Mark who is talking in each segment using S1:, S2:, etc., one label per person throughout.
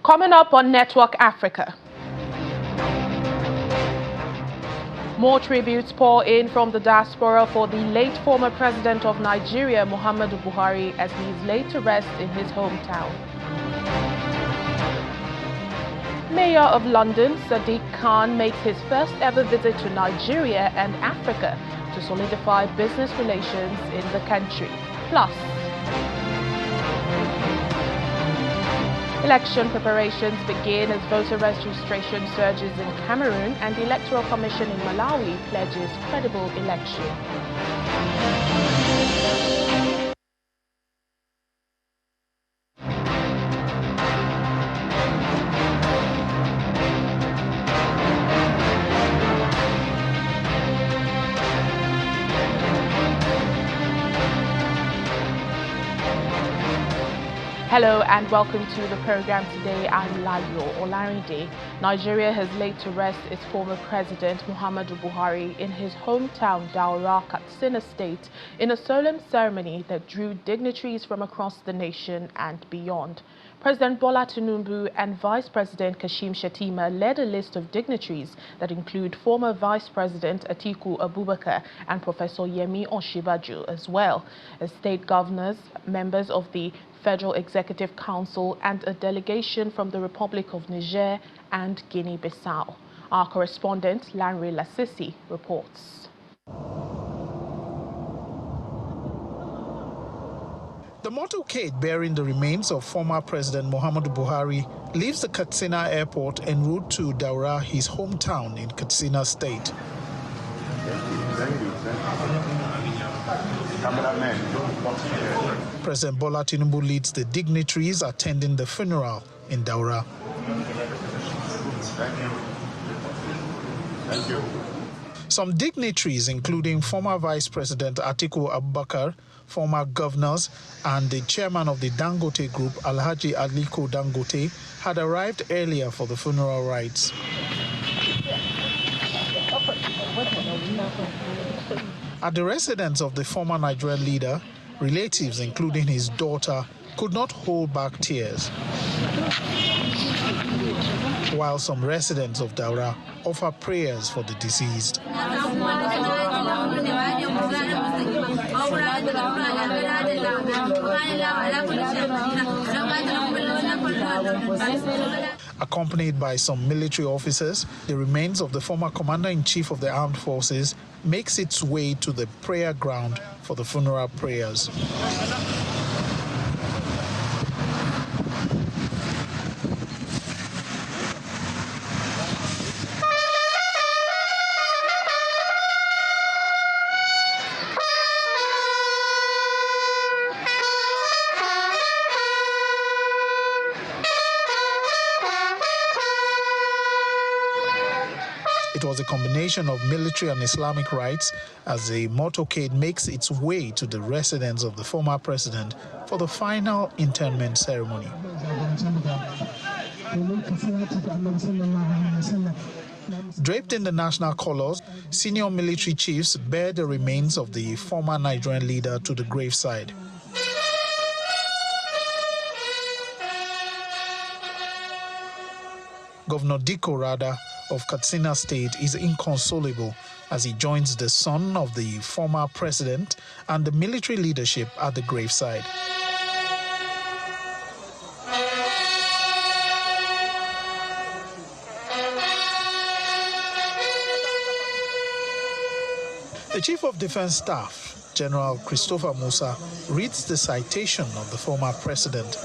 S1: Coming up on Network Africa. More tributes pour in from the diaspora for the late former president of Nigeria, Muhammadu Buhari, as he is laid to rest in his hometown. Mayor of London, Sadiq Khan, makes his first ever visit to Nigeria and Africa to solidify business relations in the country. Plus, election preparations begin as voter registration surges in Cameroon and the Electoral Commission in Malawi pledges credible election. Hello and welcome to the program today. I'm Layo Olarinde. Nigeria has laid to rest its former president Muhammadu Buhari in his hometown Daura, Katsina State, in a solemn ceremony that drew dignitaries from across the nation and beyond. President Bola Tinubu and Vice President Kashim Shettima led a list of dignitaries that include former Vice President Atiku Abubakar and Professor Yemi Osinbajo as well as state governors, members of the Federal Executive Council and a delegation from the Republic of Niger and Guinea-Bissau. Our correspondent Lanre Lasisi reports.
S2: The motorcade bearing the remains of former President Muhammadu Buhari leaves the Katsina airport en route to Daura, his hometown in Katsina State. President Bola Tinubu leads the dignitaries attending the funeral in Daura. Thank you. Some dignitaries, including former Vice President Atiku Abubakar, former governors, and the chairman of the Dangote Group, Alhaji Aliko Dangote, had arrived earlier for the funeral rites. At the residence of the former Nigerian leader, relatives, including his daughter, could not hold back tears, while some residents of Daura offer prayers for the deceased. Accompanied by some military officers, the remains of the former Commander-in-Chief of the Armed Forces makes its way to the prayer ground for the funeral prayers. It was a combination of military and Islamic rites as the motorcade makes its way to the residence of the former president for the final interment ceremony. Draped in the national colors, senior military chiefs bear the remains of the former Nigerian leader to the graveside. Governor Diko Rada of Katsina State is inconsolable as he joins the son of the former president and the military leadership at the graveside. The Chief of Defense Staff, General Christopher Musa, reads the citation of the former president.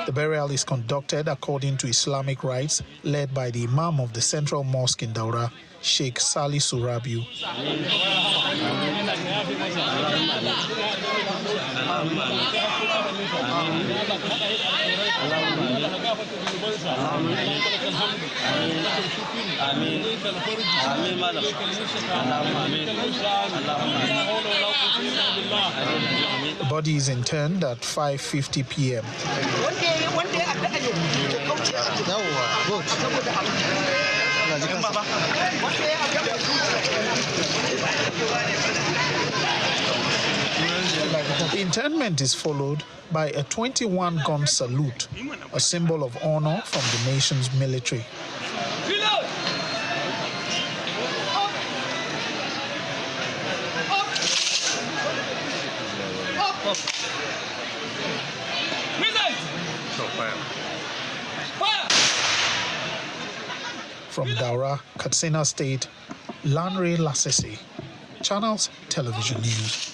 S2: The burial is conducted according to Islamic rites, led by the Imam of the Central Mosque in Daura, Sheikh Salisu Rabiu. The body is interned at 5:50 p.m. The interment is followed by a 21-gun salute, a symbol of honor from the nation's military. From Daura, Katsina State, Lanre Lasese, Channels Television News.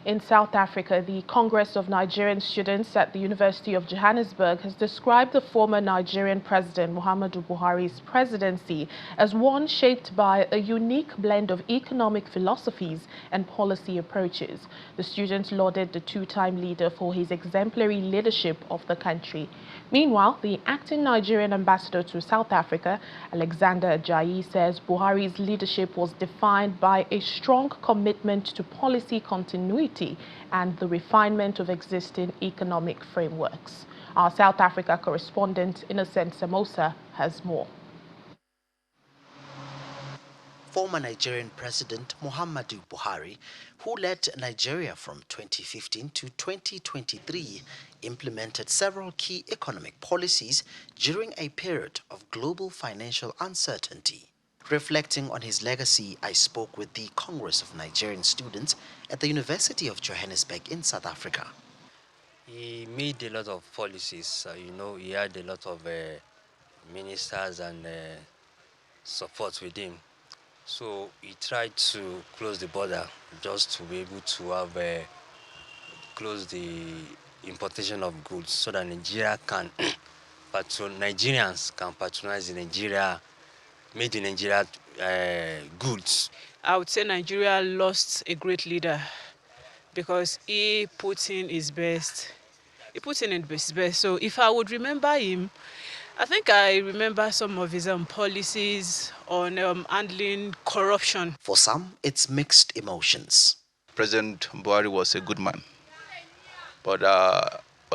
S1: In South Africa, the Congress of Nigerian Students at the University of Johannesburg has described the former Nigerian President Muhammadu Buhari's presidency as one shaped by a unique blend of economic philosophies and policy approaches. The students lauded the two-time leader for his exemplary leadership of the country. Meanwhile, the acting Nigerian ambassador to South Africa, Alexander Ajayi, says Buhari's leadership was defined by a strong commitment to policy continuity and the refinement of existing economic frameworks. Our South Africa correspondent, Innocent Samosa, has more.
S3: Former Nigerian President Muhammadu Buhari, who led Nigeria from 2015 to 2023, implemented several key economic policies during a period of global financial uncertainty. Reflecting on his legacy, I spoke with the Congress of Nigerian Students at the University of Johannesburg in South Africa.
S4: He made a lot of policies. He had a lot of ministers and support with him. So he tried to close the border just to be able to have close the importation of goods so that Nigeria can Nigerians can patronize the Nigeria, made in Nigeria goods.
S5: I would say Nigeria lost a great leader because he put in his best. So if I would remember him, I think I remember some of his policies on handling corruption.
S3: For some, it's mixed emotions.
S6: President Buhari was a good man, but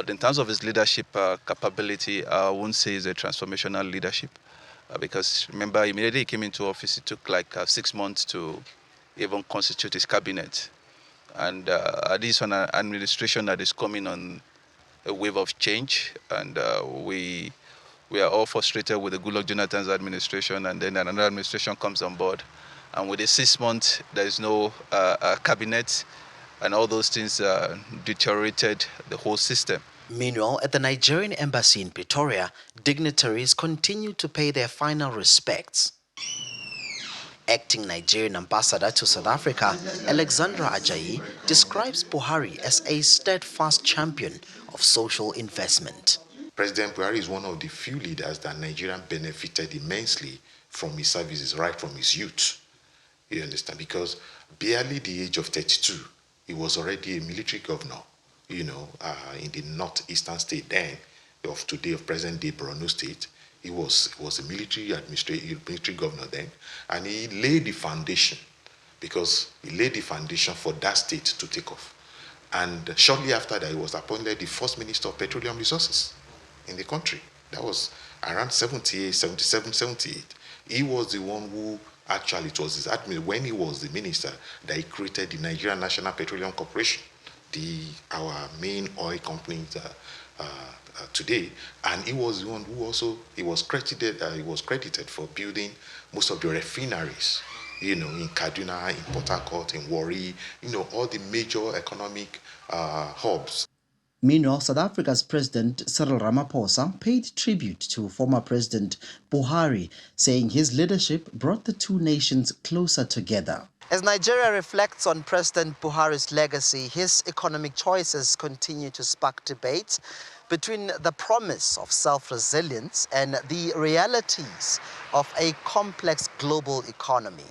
S6: in terms of his leadership capability, I wouldn't say it's a transformational leadership. Because remember, immediately he came into office, it took like 6 months to even constitute his cabinet. And this is an administration that is coming on a wave of change, and we are all frustrated with the Goodluck Jonathan's administration, and then another administration comes on board. And with the 6 months, there is no cabinet, and all those things deteriorated the whole system.
S3: Meanwhile, at the Nigerian embassy in Pretoria, dignitaries continue to pay their final respects. Acting Nigerian ambassador to South Africa, Alexander Ajayi, describes Buhari as a steadfast champion of social investment.
S7: President Buhari is one of the few leaders that Nigeria benefited immensely from his services right from his youth. You understand? Because barely the age of 32, he was already a military governor, in the northeastern state then of today, of present-day Borno State. He was a military governor then, and he laid the foundation for that state to take off. And shortly after that, he was appointed the first minister of petroleum resources in the country. That was around 78. He was the one who actually, it was his admin when he was the minister that he created the Nigerian National Petroleum Corporation, our main oil company today. And he was the one who also was credited for building most of the refineries, in Kaduna, in Port Harcourt, in Warri, all the major economic hubs.
S3: Meanwhile, South Africa's President Cyril Ramaphosa paid tribute to former President Buhari, saying his leadership brought the two nations closer together. As Nigeria reflects on President Buhari's legacy, his economic choices continue to spark debates between the promise of self-resilience and the realities of a complex global economy.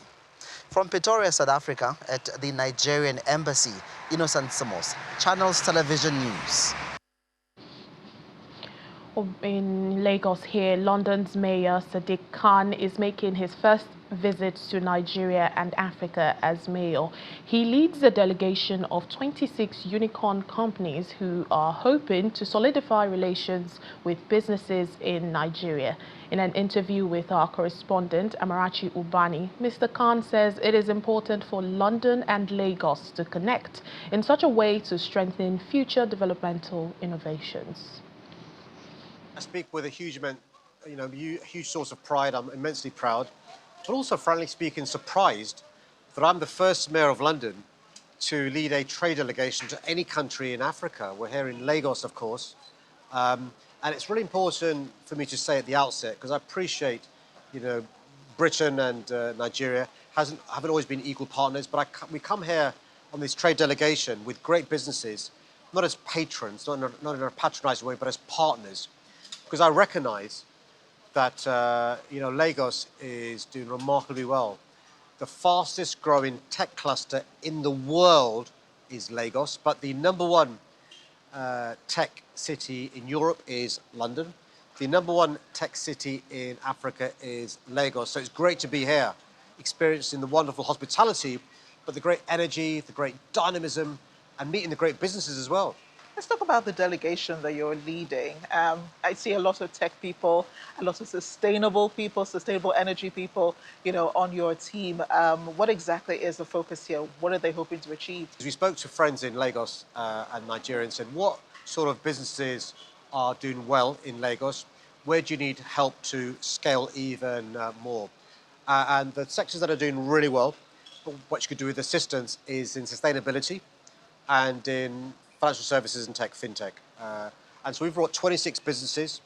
S3: From Pretoria, South Africa, at the Nigerian Embassy, Innocent Samos, Channels Television News.
S1: In Lagos here, London's Mayor Sadiq Khan is making his first visit to Nigeria and Africa as mayor. He leads a delegation of 26 unicorn companies who are hoping to solidify relations with businesses in Nigeria. In an interview with our correspondent, Amarachi Ubani, Mr. Khan says it is important for London and Lagos to connect in such a way to strengthen future developmental innovations.
S8: I speak with a huge source of pride. I'm immensely proud, but also, frankly speaking, surprised that I'm the first mayor of London to lead a trade delegation to any country in Africa. We're here in Lagos, of course, and it's really important for me to say at the outset, because I appreciate, Britain and Nigeria haven't always been equal partners, but we come here on this trade delegation with great businesses, not as patrons, not in a patronising way, but as partners. Because I recognise that Lagos is doing remarkably well. The fastest growing tech cluster in the world is Lagos, but the number one tech city in Europe is London. The number one tech city in Africa is Lagos. So it's great to be here, experiencing the wonderful hospitality, but the great energy, the great dynamism, and meeting the great businesses as well.
S9: Let's talk about the delegation that you're leading. I see a lot of tech people, a lot of sustainable people, sustainable energy people, on your team. What exactly is the focus here? What are they hoping to achieve?
S8: We spoke to friends in Lagos and Nigeria and said, what sort of businesses are doing well in Lagos? Where do you need help to scale even more? And the sectors that are doing really well, what you could do with assistance, is in sustainability and in financial services and fintech. And so we've brought 26 businesses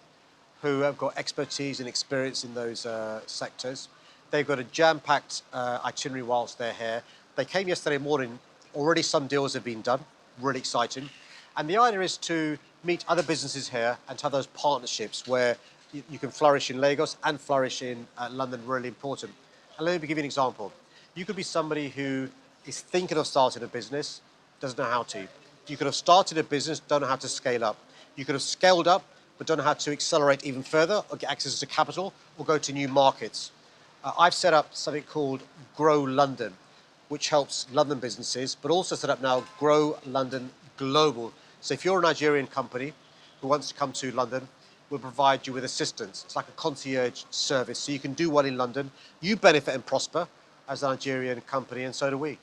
S8: who have got expertise and experience in those sectors. They've got a jam-packed itinerary whilst they're here. They came yesterday morning. Already some deals have been done, really exciting. And the idea is to meet other businesses here and to have those partnerships where you can flourish in Lagos and flourish in London, really important. And let me give you an example. You could be somebody who is thinking of starting a business, doesn't know how to. You could have started a business, don't know how to scale up. You could have scaled up, but don't know how to accelerate even further or get access to capital or go to new markets. I've set up something called Grow London, which helps London businesses, but also set up now Grow London Global. So if you're a Nigerian company who wants to come to London, we'll provide you with assistance. It's like a concierge service. So you can do well in London. You benefit and prosper as a Nigerian company, and so do we.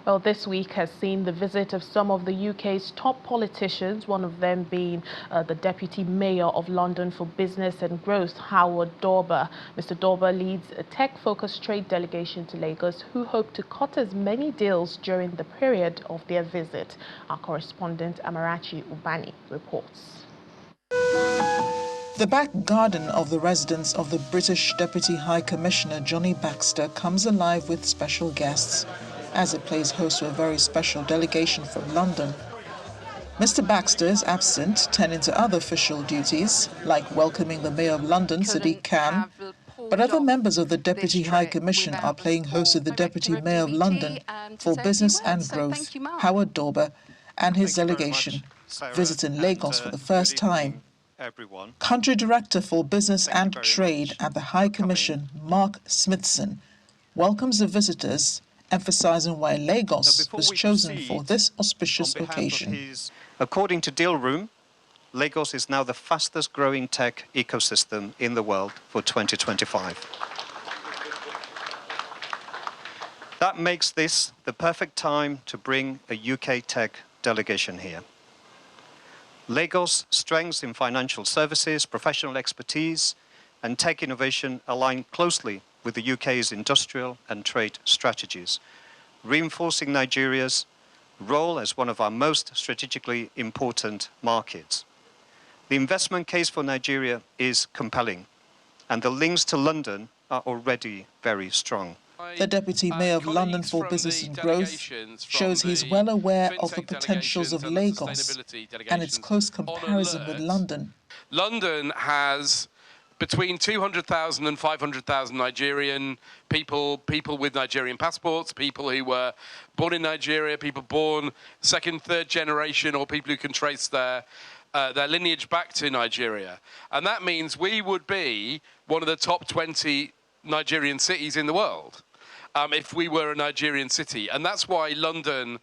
S1: Well, this week has seen the visit of some of the UK's top politicians, one of them being the Deputy Mayor of London for Business and Growth, Howard Dorber. Mr. Dorber leads a tech-focused trade delegation to Lagos who hope to cut as many deals during the period of their visit. Our correspondent Amarachi Ubani reports.
S10: The back garden of the residence of the British Deputy High Commissioner Johnny Baxter comes alive with special guests, as it plays host to a very special delegation from London. Mr. Baxter is absent, tending to other official duties, like welcoming the Mayor of London, Sadiq Khan, but other members of the Deputy High Commission are playing host to the Deputy Mayor of London for Business and Growth, Howard Dorber, and his delegation, visiting Lagos for the first time. Country Director for Business and Trade at the High Commission, Mark Smithson, welcomes the visitors, emphasizing why Lagos was chosen for this auspicious occasion.
S11: According to Deal Room, Lagos is now the fastest growing tech ecosystem in the world for 2025. That makes this the perfect time to bring a UK tech delegation here. Lagos' strengths in financial services, professional expertise, and tech innovation align closely with the UK's industrial and trade strategies, reinforcing Nigeria's role as one of our most strategically important markets. The investment case for Nigeria is compelling, and the links to London are already very strong.
S10: The Deputy Mayor of London for Business and Growth shows he's well aware of the potentials of Lagos and its close comparison with London.
S12: London has between 200,000 and 500,000 Nigerian people with Nigerian passports, people who were born in Nigeria, people born second, third generation, or people who can trace their lineage back to Nigeria. And that means we would be one of the top 20 Nigerian cities in the world if we were a Nigerian city. And that's why London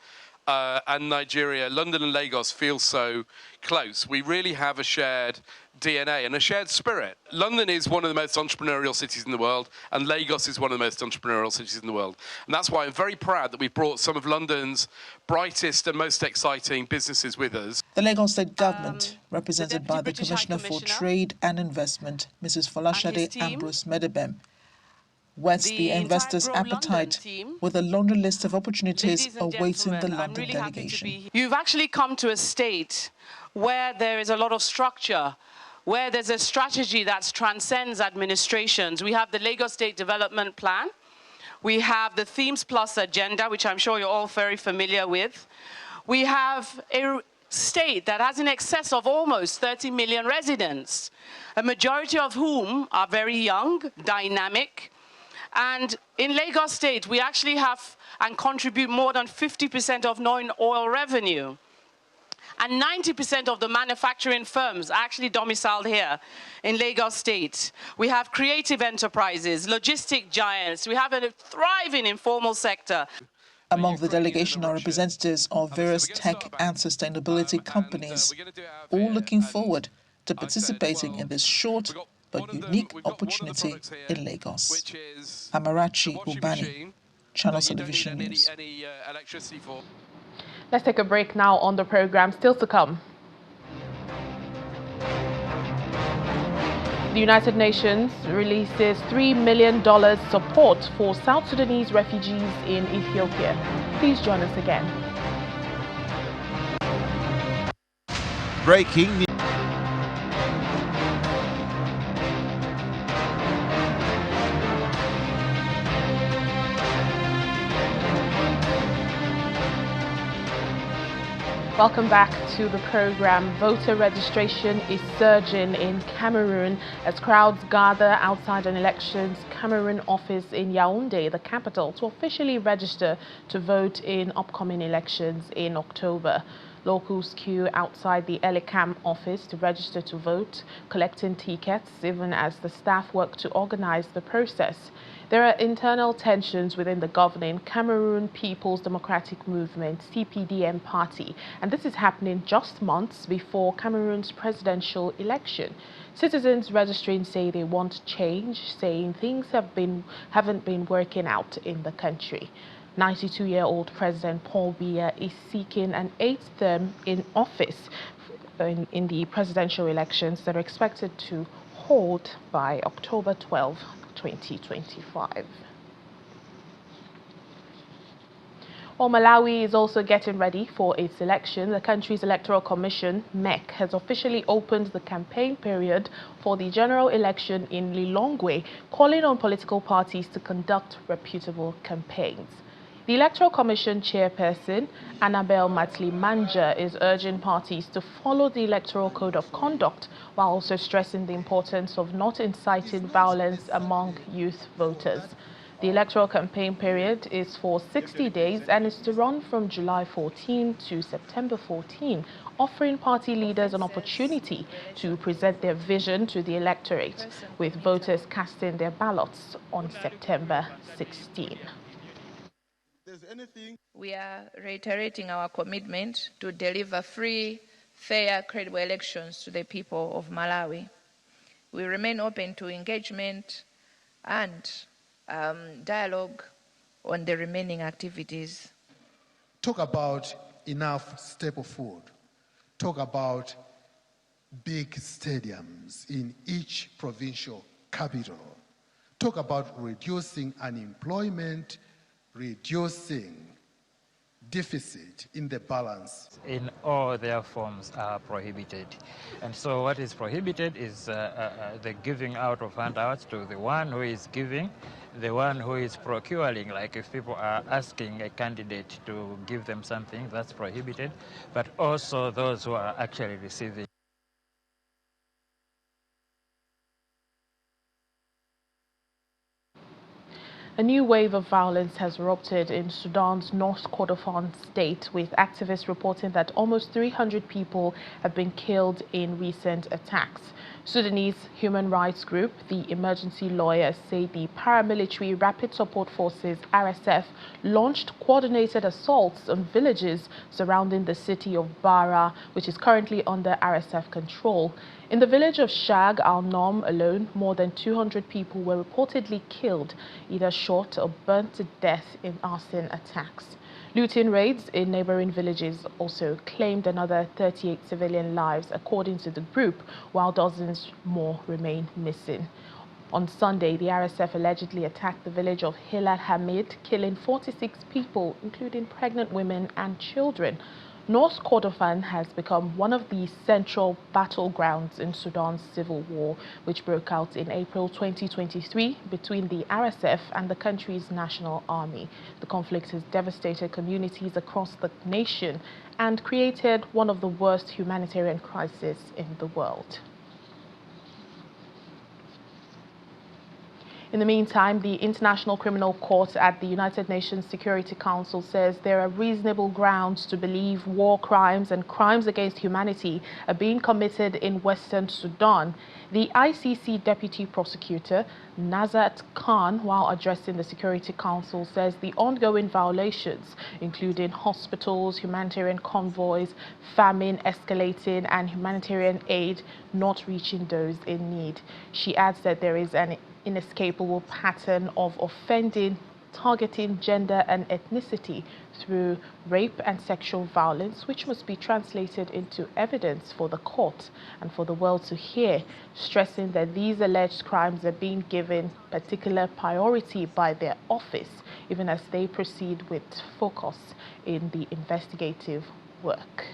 S12: and Nigeria, London and Lagos feel so close. We really have a shared DNA and a shared spirit. London is one of the most entrepreneurial cities in the world, and Lagos is one of the most entrepreneurial cities in the world. And that's why I'm very proud that we've brought some of London's brightest and most exciting businesses with us.
S10: The Lagos State Government, represented by the Commissioner for Trade and Investment, Mrs. Folashade Ambrose Medebem, whets the investors' appetite with a laundry list of opportunities awaiting the London delegation.
S13: You've actually come to a state where there is a lot of structure, where there's a strategy that transcends administrations. We have the Lagos State Development Plan. We have the Themes Plus agenda, which I'm sure you're all very familiar with. We have a state that has in excess of almost 30 million residents, a majority of whom are very young, dynamic. And in Lagos State, we actually have and contribute more than 50% of non-oil revenue. And 90% of the manufacturing firms are actually domiciled here in Lagos State. We have creative enterprises, logistic giants. We have a thriving informal sector.
S10: Among the delegation are representatives of various tech and sustainability companies, all looking forward to participating in this short but unique opportunity in Lagos. Amarachi Ubani, Channel Television News.
S1: Let's take a break now on the program. Still to come. The United Nations releases $3 million support for South Sudanese refugees in Ethiopia. Please join us again.
S14: Breaking news.
S1: Welcome back to the program. Voter registration is surging in Cameroon as crowds gather outside an elections Cameroon office in Yaoundé, the capital, to officially register to vote in upcoming elections in October. Locals queue outside the Elecam office to register to vote, collecting tickets even as the staff work to organize the process. There are internal tensions within the governing Cameroon People's Democratic Movement, CPDM party, and this is happening just months before Cameroon's presidential election. Citizens registering say they want change, saying things haven't been working out in the country. 92-year-old President Paul Biya is seeking an 8th term in office in the presidential elections that are expected to hold by October 12, 2025. Well, Malawi is also getting ready for its election. The country's Electoral Commission, MEC, has officially opened the campaign period for the general election in Lilongwe, calling on political parties to conduct reputable campaigns. The Electoral Commission chairperson, Annabel Matli-Manja, is urging parties to follow the Electoral Code of Conduct while also stressing the importance of not inciting violence among youth voters. The electoral campaign period is for 60 days and is to run from July 14 to September 14, offering party leaders an opportunity to present their vision to the electorate, with voters casting their ballots on September 16.
S15: We are reiterating our commitment to deliver free, fair, credible elections to the people of Malawi. We remain open to engagement and dialogue on the remaining activities.
S16: Talk about enough staple food. Talk about big stadiums in each provincial capital. Talk about reducing unemployment, reducing deficit in the balance.
S17: In all their forms are prohibited. And so what is prohibited is the giving out of handouts to the one who is giving, the one who is procuring. Like if people are asking a candidate to give them something, that's prohibited, but also those who are actually receiving.
S1: A new wave of violence has erupted in Sudan's North Kordofan state, with activists reporting that almost 300 people have been killed in recent attacks. Sudanese human rights group, the Emergency Lawyers, say the paramilitary Rapid Support Forces (RSF) launched coordinated assaults on villages surrounding the city of Bara, which is currently under RSF control. In the village of Shag al-Nom alone, more than 200 people were reportedly killed, either shot or burnt to death in arson attacks. Looting raids in neighboring villages also claimed another 38 civilian lives, according to the group, while dozens more remain missing. On Sunday, the RSF allegedly attacked the village of Hilal Hamid, killing 46 people, including pregnant women and children. North Kordofan has become one of the central battlegrounds in Sudan's civil war, which broke out in April 2023 between the RSF and the country's national army. The conflict has devastated communities across the nation and created one of the worst humanitarian crises in the world. In the meantime, the International Criminal Court at the United Nations Security Council says there are reasonable grounds to believe war crimes and crimes against humanity are being committed in Western Sudan. The ICC Deputy Prosecutor, Nazat Khan, while addressing the Security Council, says the ongoing violations, including hospitals, humanitarian convoys, famine escalating, and humanitarian aid not reaching those in need. She adds that there is an inescapable pattern of offending targeting gender and ethnicity through rape and sexual violence, which must be translated into evidence for the court and for the world to hear, stressing that these alleged crimes are being given particular priority by their office, even as they proceed with focus in the investigative work.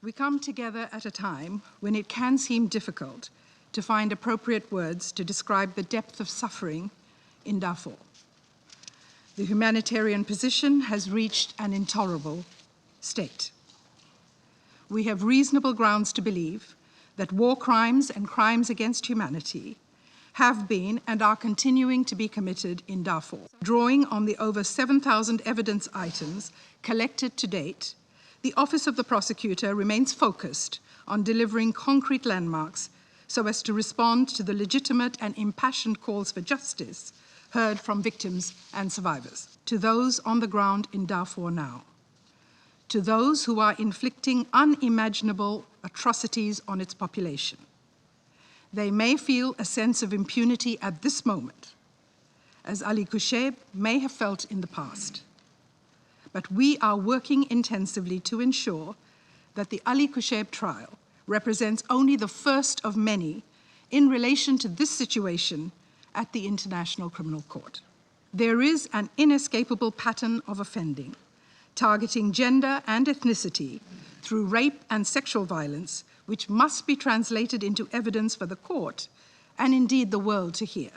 S14: We come together at a time when it can seem difficult to find appropriate words to describe the depth of suffering in Darfur. The humanitarian position has reached an intolerable state. We have reasonable grounds to believe that war crimes and crimes against humanity have been and are continuing to be committed in Darfur. Drawing on the over 7,000 evidence items collected to date, the Office of the Prosecutor remains focused on delivering concrete landmarks so as to respond to the legitimate and impassioned calls for justice heard from victims and survivors. To those on the ground in Darfur now, to those who are inflicting unimaginable atrocities on its population, they may feel a sense of impunity at this moment, as Ali Kushayb may have felt in the past. But we are working intensively to ensure that the Ali Kushayb trial represents only the first of many in relation to this situation at the International Criminal Court. There is an inescapable pattern of offending, targeting gender and ethnicity through rape and sexual violence, which must be translated into evidence for the court and indeed the world to hear.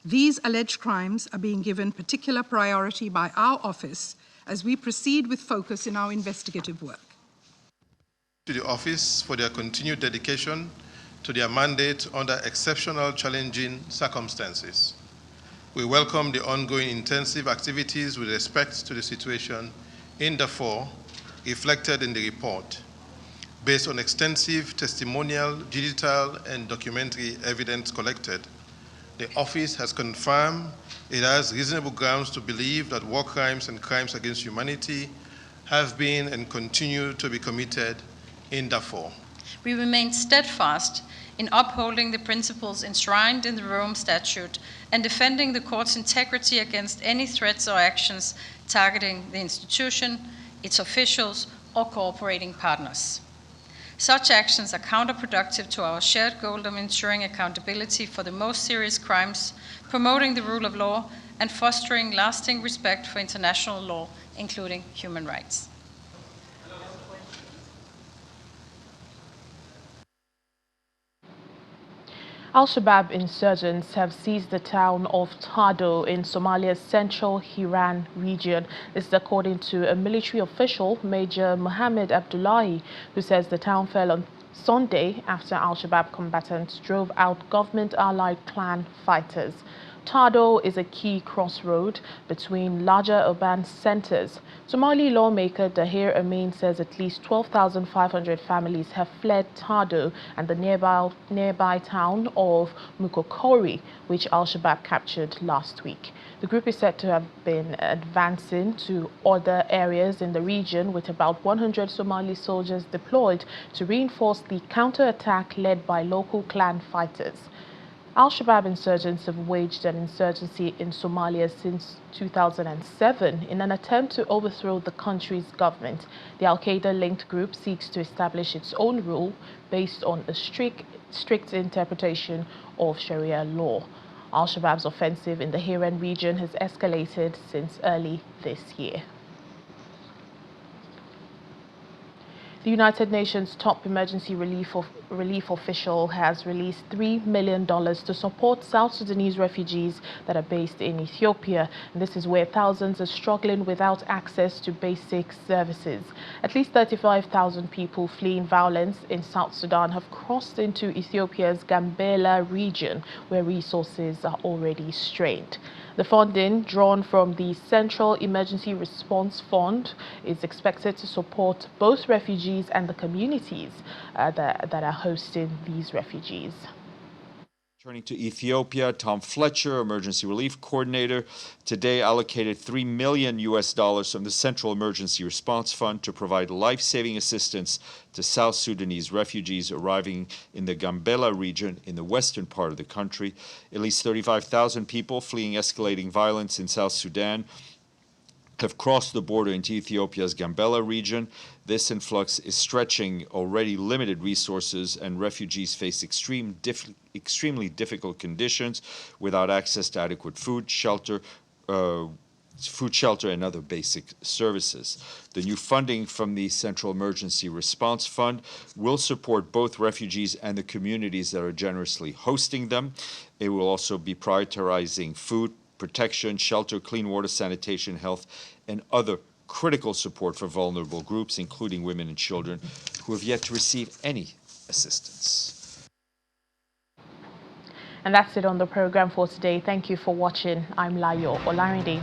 S14: These alleged crimes are being given particular priority by our office as we proceed with focus in our investigative work.
S18: To the office for their continued dedication to their mandate under exceptional challenging circumstances. We welcome the ongoing intensive activities with respect to the situation in Darfur reflected in the report, based on extensive testimonial, digital, and documentary evidence collected. The office has confirmed it has reasonable grounds to believe that war crimes and crimes against humanity have been and continue to be committed in Darfur.
S19: We remain steadfast in upholding the principles enshrined in the Rome Statute and defending the court's integrity against any threats or actions targeting the institution, its officials, or cooperating partners. Such actions are counterproductive to our shared goal of ensuring accountability for the most serious crimes, promoting the rule of law, and fostering lasting respect for international law, including human rights.
S1: Al-Shabaab insurgents have seized the town of Tado in Somalia's central Hiran region. This is according to a military official, Major Mohammed Abdullahi, who says the town fell on Sunday after Al-Shabaab combatants drove out government-allied clan fighters. Tado is a key crossroad between larger urban centers. Somali lawmaker Dahir Amin says at least 12,500 families have fled Tado and the nearby town of Mukokori, which Al-Shabaab captured last week. The group is said to have been advancing to other areas in the region with about 100 Somali soldiers deployed to reinforce the counterattack led by local clan fighters. Al-Shabaab insurgents have waged an insurgency in Somalia since 2007 in an attempt to overthrow the country's government. The Al-Qaeda-linked group seeks to establish its own rule based on a strict interpretation of Sharia law. Al-Shabaab's offensive in the Hiran region has escalated since early this year. The United Nations top emergency relief official has released $3 million to support South Sudanese refugees that are based in Ethiopia. And this is where thousands are struggling without access to basic services. At least 35,000 people fleeing violence in South Sudan have crossed into Ethiopia's Gambela region, where resources are already strained. The funding, drawn from the Central Emergency Response Fund, is expected to support both refugees and the communities that are hosting these refugees.
S20: Turning to Ethiopia, Tom Fletcher, Emergency Relief Coordinator, today allocated $3 million from the Central Emergency Response Fund to provide life-saving assistance to South Sudanese refugees arriving in the Gambela region in the western part of the country. At least 35,000 people fleeing escalating violence in South Sudan have crossed the border into Ethiopia's Gambela region. This influx is stretching already limited resources, and refugees face extremely difficult conditions without access to adequate food, shelter, and other basic services. The new funding from the Central Emergency Response Fund will support both refugees and the communities that are generously hosting them. It will also be prioritizing food, protection, shelter, clean water, sanitation, health, and other critical support for vulnerable groups, including women and children, who have yet to receive any assistance.
S1: And that's it on the program for today. Thank you for watching. I'm Layo Olarinde.